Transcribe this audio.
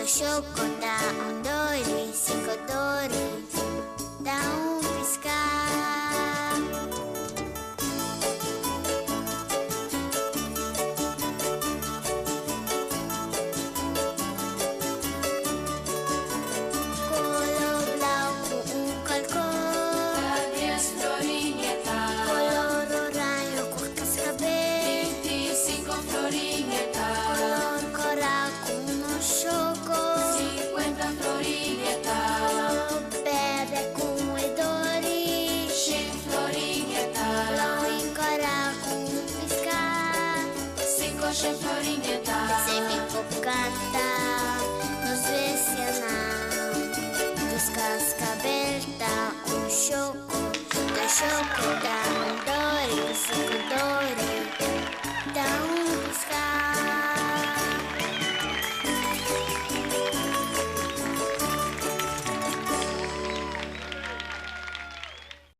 Choco dá $1, 5 dólares, dá piscar. Color blau com calcor, dá 10 florinhas. Color orange com cascabel, 25 florinhas. Color coral com choco, 50 florinhas. Color pedra com edores, 100 florinhas. Color em coral com piscar. 50 florinhas. Semipocata nos venciana, dos cascabel dá choco, dá